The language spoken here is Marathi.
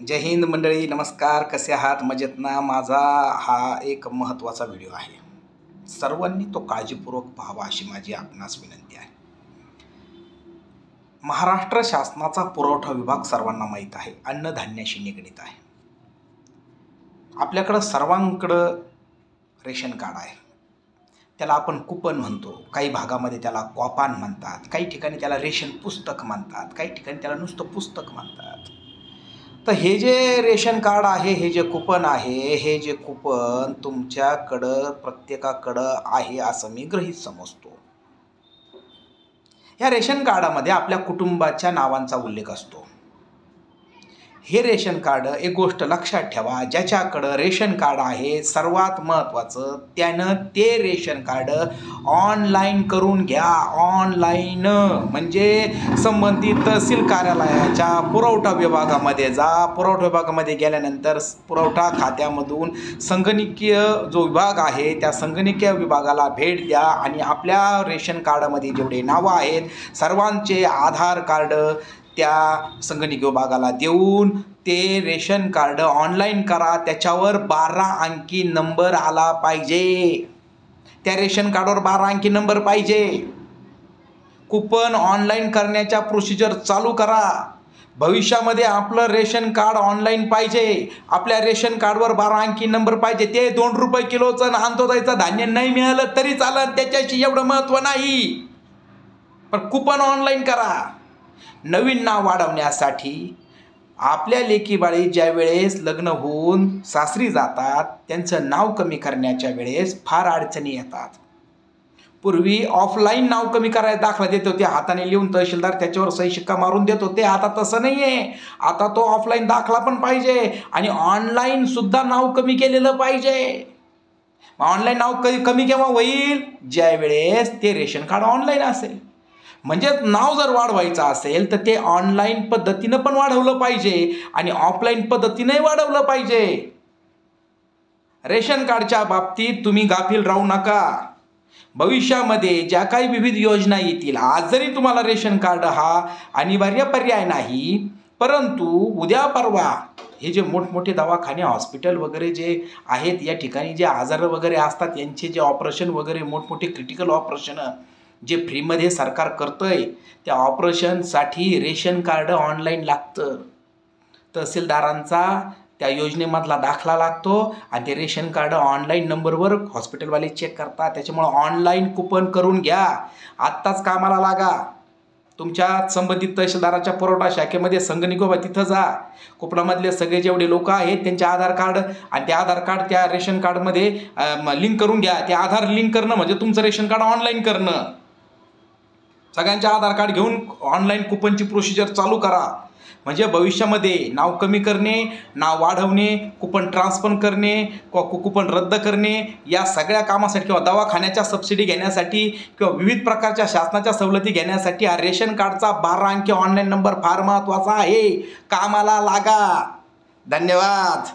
जय हिंद मंडळी, नमस्कार. कसे आहात? मजेत ना? माझा हा एक महत्त्वाचा व्हिडिओ आहे. सर्वांनी तो काळजीपूर्वक पाहावा अशी माझी आपणास विनंती आहे. महाराष्ट्र शासनाचा पुरवठा विभाग सर्वांना माहीत आहे, अन्नधान्याशी निगडित आहे. आपल्याकडं सर्वांकडं रेशन कार्ड आहे. त्याला आपण कुपन म्हणतो, काही भागामध्ये त्याला कॉपान म्हणतात, काही ठिकाणी त्याला रेशन पुस्तक म्हणतात, काही ठिकाणी त्याला नुसतं पुस्तक म्हणतात. तर हे जे रेशन कार्ड आहे, हे जे कुपन आहे, हे जे कुपन तुमच्याकडं प्रत्येकाकडं आहे असं मी गृहीत समजतो. या रेशन कार्डामध्ये आपल्या कुटुंबाच्या नावांचा उल्लेख असतो. हे रेशन कार्ड, एक गोष्ट लक्षात ठेवा, ज्याच्याकडं रेशन कार्ड आहे, सर्वात महत्त्वाचं त्यानं ते रेशन कार्ड ऑनलाईन करून घ्या. ऑनलाईन म्हणजे संबंधित तहसील कार्यालयाच्या पुरवठा विभागामध्ये जा. पुरवठा विभागामध्ये गेल्यानंतर पुरवठा खात्यामधून संगणकीय जो विभाग आहे त्या संगणकीय विभागाला भेट द्या आणि आपल्या रेशन कार्डामध्ये जेवढे नावं आहेत सर्वांचे आधार कार्ड त्या संगणकीय विभागाला देऊन ते रेशन कार्ड ऑनलाईन करा. त्याच्यावर 12 अंकी नंबर आला पाहिजे. त्या रेशन कार्डवर 12 अंकी नंबर पाहिजे. कुपन ऑनलाईन करण्याच्या प्रोसिजर चालू करा. भविष्यामध्ये आपलं रेशन कार्ड ऑनलाईन पाहिजे. आपल्या रेशन कार्डवर 12 अंकी नंबर पाहिजे. ते 2 रुपये किलोचं अंत्योदयचं धान्य नाही मिळालं तरी चालेल, त्याच्याशी एवढं महत्त्व नाही, पण कुपन ऑनलाईन करा. नवीन नाव वाढवण्यासाठी आपल्या लेकीबाळी ज्या वेळेस लग्न होऊन सासरी जातात त्यांचं नाव कमी करण्याच्या वेळेस फार अडचणी येतात. पूर्वी ऑफलाईन नाव कमी करायला दाखला देत होते, हाताने लिहून तहसीलदार त्याच्यावर सही शिक्का मारून देत होते. आता तसं नाही आहे. आता तो ऑफलाईन दाखला पण पाहिजे आणि ऑनलाईन सुद्धा नाव कमी केलेलं पाहिजे. ऑनलाईन नाव कमी केव्हा होईल? ज्या वेळेस ते रेशन कार्ड ऑनलाईन असेल. म्हणजे नाव जर वाढवायचं असेल तर ते ऑनलाईन पद्धतीनं पण वाढवलं पाहिजे आणि ऑफलाईन पद्धतीनंही वाढवलं पाहिजे. रेशन कार्डच्या बाबतीत तुम्ही गाफील राहू नका. भविष्यामध्ये ज्या काही विविध योजना येतील, आज जरी तुम्हाला रेशन कार्ड हा अनिवार्य पर्याय नाही, परंतु उद्या परवा हे जे मोठमोठे दवाखाने हॉस्पिटल वगैरे जे आहेत, या ठिकाणी जे आजार वगैरे असतात यांचे जे ऑपरेशन वगैरे मोठमोठे क्रिटिकल ऑपरेशन जे फ्रीमध्ये सरकार करतंय, त्या ऑपरेशनसाठी रेशन कार्ड ऑनलाईन लागतं. तहसीलदारांचा त्या योजनेमधला दाखला लागतो आणि ते रेशन कार्ड ऑनलाईन नंबरवर हॉस्पिटलवाले चेक करतात. त्याच्यामुळं ऑनलाईन कुपन करून घ्या. आत्ताच कामाला लागा. तुमच्या संबंधित तहसीलदाराच्या पुरवठा शाखेमध्ये संगणकीय तिथं जा. कुपनामधले सगळे जेवढे लोक आहेत त्यांचे आधार कार्ड आणि ते आधार कार्ड त्या रेशन कार्डमध्ये लिंक करून घ्या. ते आधार लिंक करणं म्हणजे तुमचं रेशन कार्ड ऑनलाईन करणं. सगळ्यांचे आधार कार्ड घेऊन ऑनलाईन कुपनची प्रोसिजर चालू करा. म्हणजे भविष्यामध्ये नाव कमी करणे, नाव वाढवणे, कुपन ट्रान्सफर करणे, कुपन रद्द करणे, या सगळ्या कामासाठी किंवा दवाखान्याच्या सबसिडी घेण्यासाठी किंवा विविध प्रकारच्या शासनाच्या सवलती घेण्यासाठी हा रेशन कार्डचा 12 अंकी ऑनलाईन नंबर फार महत्त्वाचा आहे. कामाला लागा. धन्यवाद.